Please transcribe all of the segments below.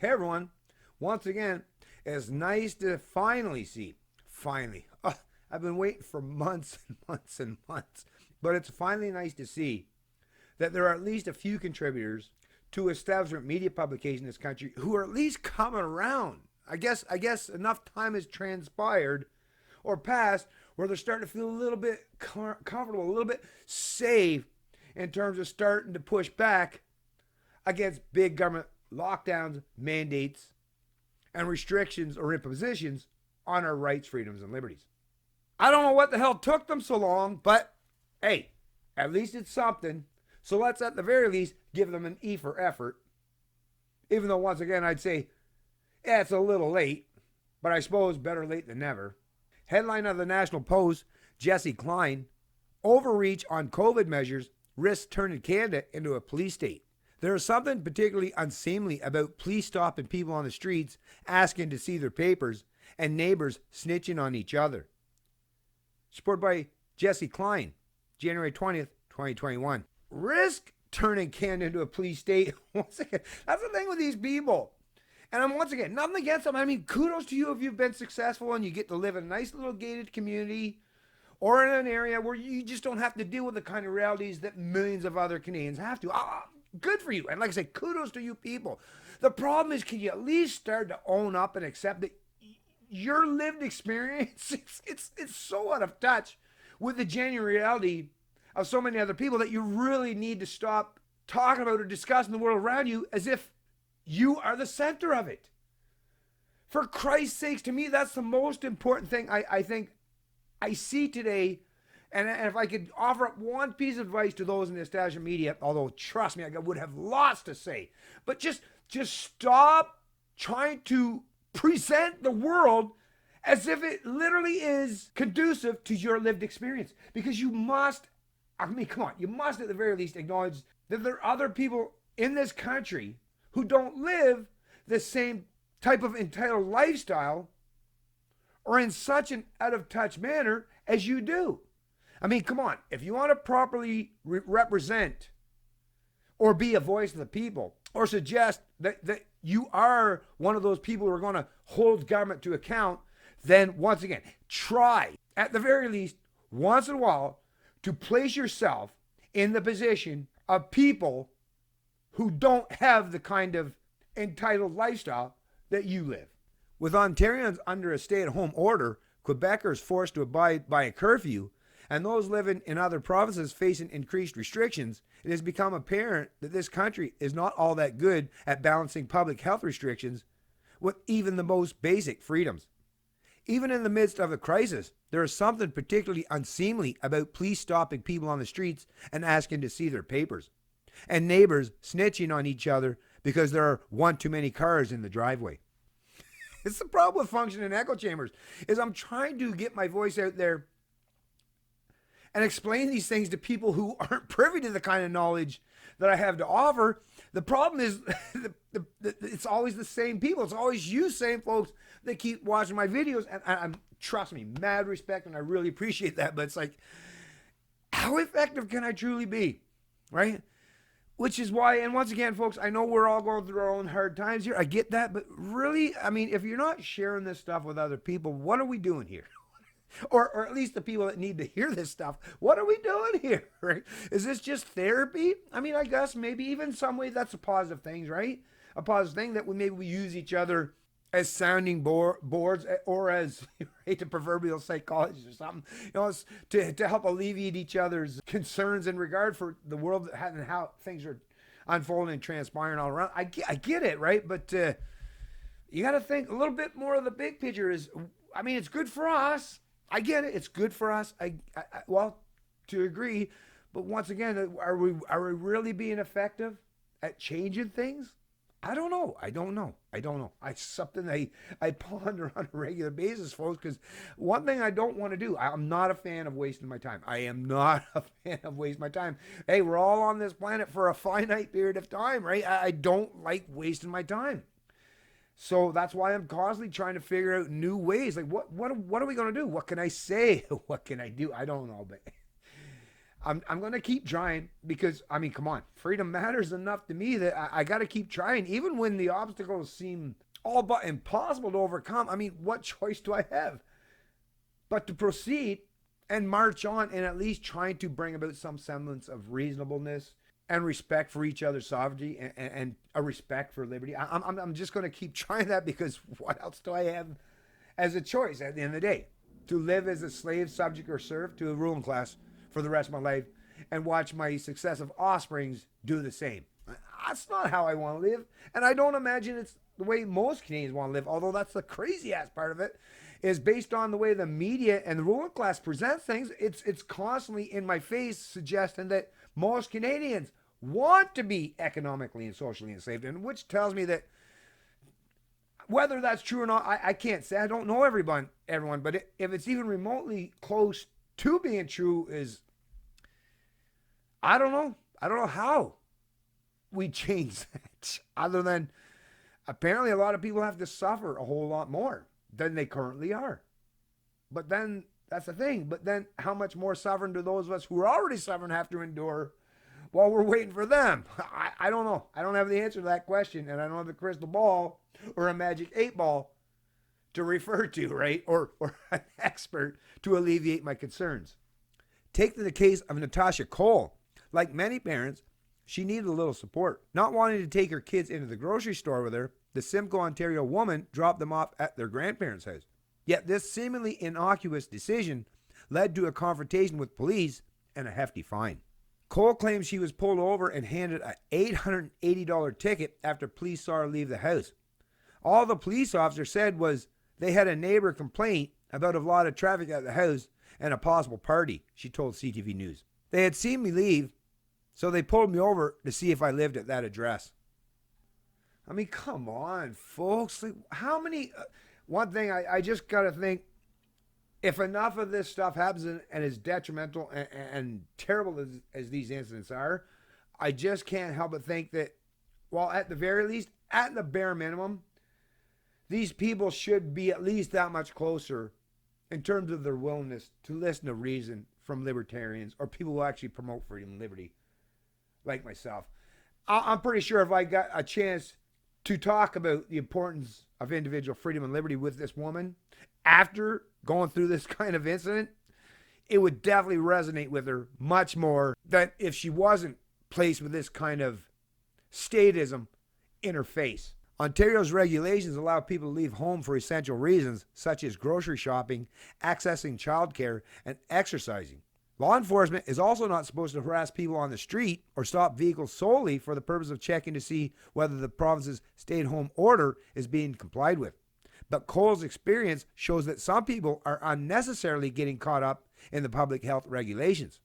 Hey everyone, once again, it's nice to finally see, I've been waiting for months and months and months, but it's finally nice to see that there are at least a few contributors to establishment media publication in this country who are at least coming around. I guess enough time has transpired or passed where they're starting to feel a little bit comfortable, a little bit safe in terms of starting to push back against big government lockdowns, mandates, and restrictions or impositions on our rights, freedoms, and liberties. I don't know what the hell took them so long, but hey, at least it's something. So let's at the very least give them an E for effort. Even though, once again, I'd say, yeah, it's a little late, but I suppose better late than never. Headline of the National Post, Jesse Klein, overreach on COVID measures risks turning Canada into a police state. There is something particularly unseemly about police stopping people on the streets asking to see their papers and neighbors snitching on each other. Supported by Jesse Klein, January 20th, 2021. Risk turning Canada into a police state. Once again, that's the thing with these people. And I'm once again, nothing against them. I mean, kudos to you if you've been successful and you get to live in a nice little gated community or in an area where you just don't have to deal with the kind of realities that millions of other Canadians have to. Good for you. And like I said, kudos to you people. The problem is, can you at least start to own up and accept that your lived experience, it's so out of touch with the genuine reality of so many other people that you really need to stop talking about or discussing the world around you as if you are the center of it. For Christ's sakes, to me, that's the most important thing I think I see today. And if I could offer up one piece of advice to those in the establishment media, although trust me, I would have lots to say, but just stop trying to present the world as if it literally is conducive to your lived experience. Because you must, come on, you must at the very least acknowledge that there are other people in this country who don't live the same type of entitled lifestyle or in such an out of touch manner as you do. I mean, come on, if you want to properly represent or be a voice of the people or suggest that you are one of those people who are going to hold government to account, then once again, try at the very least once in a while to place yourself in the position of people who don't have the kind of entitled lifestyle that you live. With Ontarians under a stay-at-home order, Quebecers forced to abide by a curfew, and those living in other provinces facing increased restrictions, it has become apparent that this country is not all that good at balancing public health restrictions with even the most basic freedoms. Even in the midst of a crisis, there is something particularly unseemly about police stopping people on the streets and asking to see their papers, and neighbors snitching on each other because there are one too many cars in the driveway. It's the problem with functioning echo chambers, is I'm trying to get my voice out there and explain these things to people who aren't privy to the kind of knowledge that I have to offer. The problem is it's always the same people. It's always you same folks that keep watching my videos. And I'm, trust me, mad respect, and I really appreciate that. But it's like, how effective can I truly be? Right? Which is why, and once again, folks, I know we're all going through our own hard times here. I get that. But really, I mean, if you're not sharing this stuff with other people, what are we doing here? Or at least the people that need to hear this stuff, what are we doing here, right? Is this just therapy? I mean, I guess maybe even in some way that's a positive thing, right? A positive thing that we use each other as sounding boards or as right, the proverbial psychologist or something, to help alleviate each other's concerns in regard for the world and how things are unfolding and transpiring all around. I get it, right? But you got to think a little bit more of the big picture is, I mean, it's good for us. I get it. It's good for us. Well, to agree, but once again, are we really being effective at changing things? I don't know. It's something I ponder on a regular basis, folks, because one thing I don't want to do, I'm not a fan of wasting my time. I am not a fan of wasting my time. Hey, we're all on this planet for a finite period of time, right? I don't like wasting my time. So that's why I'm constantly trying to figure out new ways. Like, what are we going to do? What can I say? What can I do? I don't know, but I'm going to keep trying because, I mean, come on. Freedom matters enough to me that I got to keep trying, even when the obstacles seem all but impossible to overcome. I mean, what choice do I have but to proceed and march on and at least trying to bring about some semblance of reasonableness and respect for each other's sovereignty and a respect for liberty. I'm just going to keep trying that because what else do I have as a choice at the end of the day? To live as a slave, subject, or serf to a ruling class for the rest of my life and watch my successive offsprings do the same. That's not how I want to live. And I don't imagine it's the way most Canadians want to live, although that's the crazy ass part of it, is based on the way the media and the ruling class present things. It's constantly in my face suggesting that most Canadians want to be economically and socially enslaved, and which tells me that whether that's true or not, I can't say. I don't know everyone, but if it's even remotely close to being true, is I don't know. I don't know how we change that, other than apparently a lot of people have to suffer a whole lot more than they currently are. But then that's the thing. But then how much more suffering do those of us who are already suffering have to endure while we're waiting for them? I don't know. I don't have the answer to that question, and I don't have the crystal ball or a magic 8-ball to refer to, right? Or an expert to alleviate my concerns. Take the case of Natasha Cole. Like many parents, she needed a little support. Not wanting to take her kids into the grocery store with her, the Simcoe, Ontario woman dropped them off at their grandparents' house. Yet this seemingly innocuous decision led to a confrontation with police and a hefty fine. Cole claims she was pulled over and handed an $880 ticket after police saw her leave the house. All the police officer said was they had a neighbor complaint about a lot of traffic at the house and a possible party, she told CTV News. They had seen me leave, so they pulled me over to see if I lived at that address. I mean, come on, folks. Like, how many... one thing I just got to think, if enough of this stuff happens and is detrimental and terrible as these incidents are, I just can't help but think that, well, at the very least, at the bare minimum, these people should be at least that much closer in terms of their willingness to listen to reason from libertarians or people who actually promote freedom and liberty, like myself. I'm pretty sure if I got a chance to talk about the importance of individual freedom and liberty with this woman after going through this kind of incident, it would definitely resonate with her much more than if she wasn't placed with this kind of statism in her face. Ontario's regulations allow people to leave home for essential reasons, such as grocery shopping, accessing childcare, and exercising. Law enforcement is also not supposed to harass people on the street or stop vehicles solely for the purpose of checking to see whether the province's stay-at-home order is being complied with. But Cole's experience shows that some people are unnecessarily getting caught up in the public health regulations.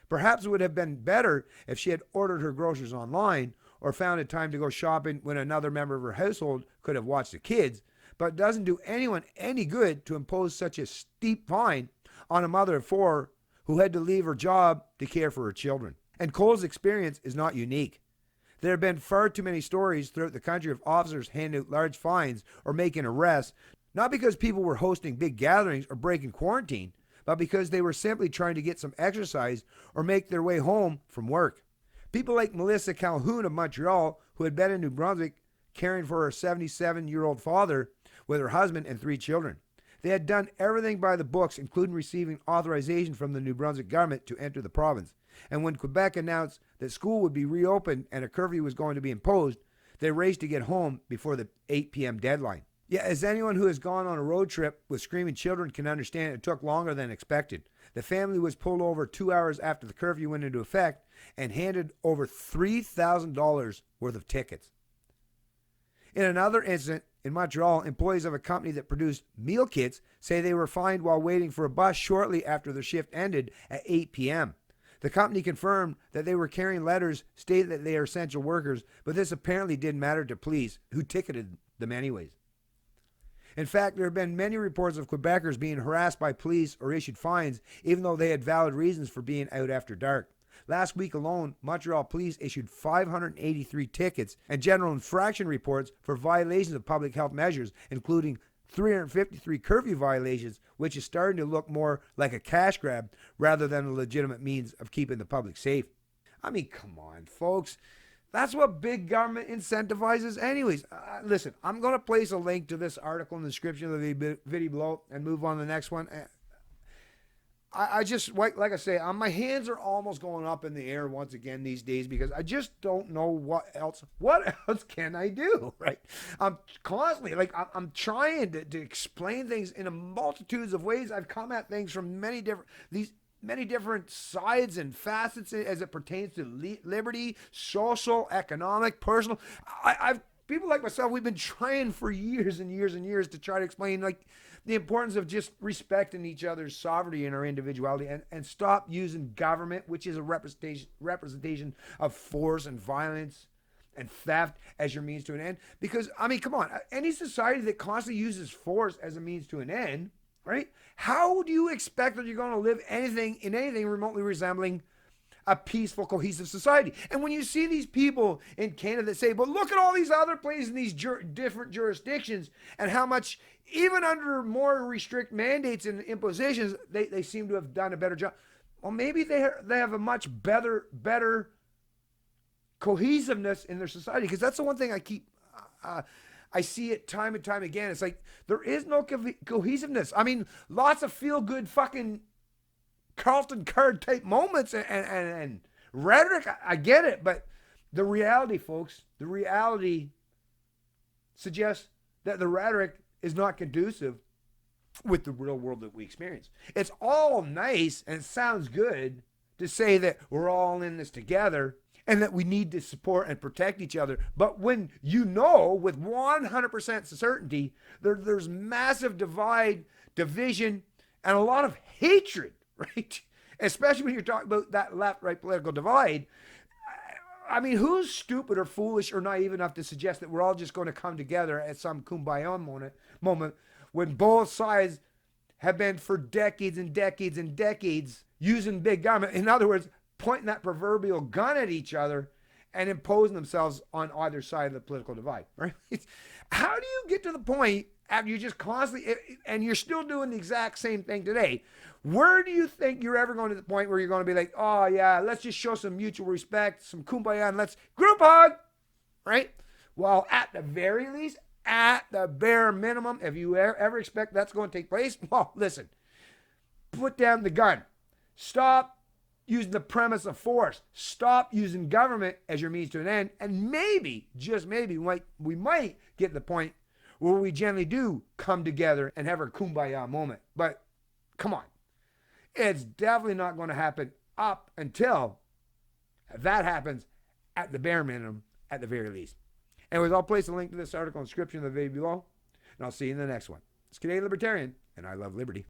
Perhaps it would have been better if she had ordered her groceries online or found a time to go shopping when another member of her household could have watched the kids, but it doesn't do anyone any good to impose such a steep fine on a mother of 4 who had to leave her job to care for her children. And Cole's experience is not unique. There have been far too many stories throughout the country of officers handing out large fines or making arrests, not because people were hosting big gatherings or breaking quarantine, but because they were simply trying to get some exercise or make their way home from work. People like Melissa Calhoun of Montreal, who had been in New Brunswick caring for her 77-year-old father with her husband and 3 children. They had done everything by the books, including receiving authorization from the New Brunswick government to enter the province. And when Quebec announced that school would be reopened and a curfew was going to be imposed, they raced to get home before the 8 p.m. deadline. Yeah, as anyone who has gone on a road trip with screaming children can understand, it took longer than expected. The family was pulled over 2 hours after the curfew went into effect and handed over $3,000 worth of tickets. In another incident in Montreal, employees of a company that produced meal kits say they were fined while waiting for a bus shortly after their shift ended at 8 p.m. The company confirmed that they were carrying letters stating that they are essential workers, but this apparently didn't matter to police, who ticketed them anyways. In fact, there have been many reports of Quebecers being harassed by police or issued fines, even though they had valid reasons for being out after dark. Last week alone, Montreal police issued 583 tickets and general infraction reports for violations of public health measures, including 353 curfew violations, which is starting to look more like a cash grab rather than a legitimate means of keeping the public safe. I mean, come on, folks. That's what big government incentivizes anyways. Listen, I'm going to place a link to this article in the description of the video below and move on to the next one. I just, like I say, my hands are almost going up in the air once again these days because I just don't know what else can I do, right? I'm constantly, I'm trying to explain things in a multitudes of ways. I've come at things from many different sides and facets as it pertains to liberty, social, economic, personal. People like myself, we've been trying for years and years and years to try to explain the importance of just respecting each other's sovereignty and our individuality and stop using government, which is a representation of force and violence and theft, as your means to an end. Because, I mean, come on, any society that constantly uses force as a means to an end, right? How do you expect that you're going to live in anything remotely resembling a peaceful, cohesive society? And when you see these people in Canada that say, but look at all these other places in these different jurisdictions and how much, even under more restrict mandates and impositions, they seem to have done a better job. Well, maybe they have a much better cohesiveness in their society, because that's the one thing I see it time and time again. It's like there is no cohesiveness. I mean, lots of feel-good fucking Carlton card type moments and rhetoric. I get it, but the reality, folks, the reality suggests that the rhetoric is not conducive with the real world that we experience. It's all nice and it sounds good to say that we're all in this together and that we need to support and protect each other. But when you know with 100% certainty there's massive division, and a lot of hatred, right? Especially when you're talking about that left-right political divide. I mean, who's stupid or foolish or naive enough to suggest that we're all just going to come together at some kumbaya moment when both sides have been for decades and decades and decades using big government? In other words, pointing that proverbial gun at each other and imposing themselves on either side of the political divide, right? How do you get to the point after you just constantly, and you're still doing the exact same thing today? Where do you think you're ever going to the point where you're going to be like, oh yeah, let's just show some mutual respect, some kumbaya, and let's group hug, right? Well, at the very least, at the bare minimum, if you ever expect that's going to take place, well, listen, put down the gun. Stop using the premise of force. Stop using government as your means to an end. And maybe, just maybe, we might get to the point where we generally do come together and have our kumbaya moment. But come on. It's definitely not going to happen up until that happens at the bare minimum, at the very least. Anyways, I'll place a link to this article in the description of the video below, and I'll see you in the next one. It's Canadian Libertarian, and I love liberty.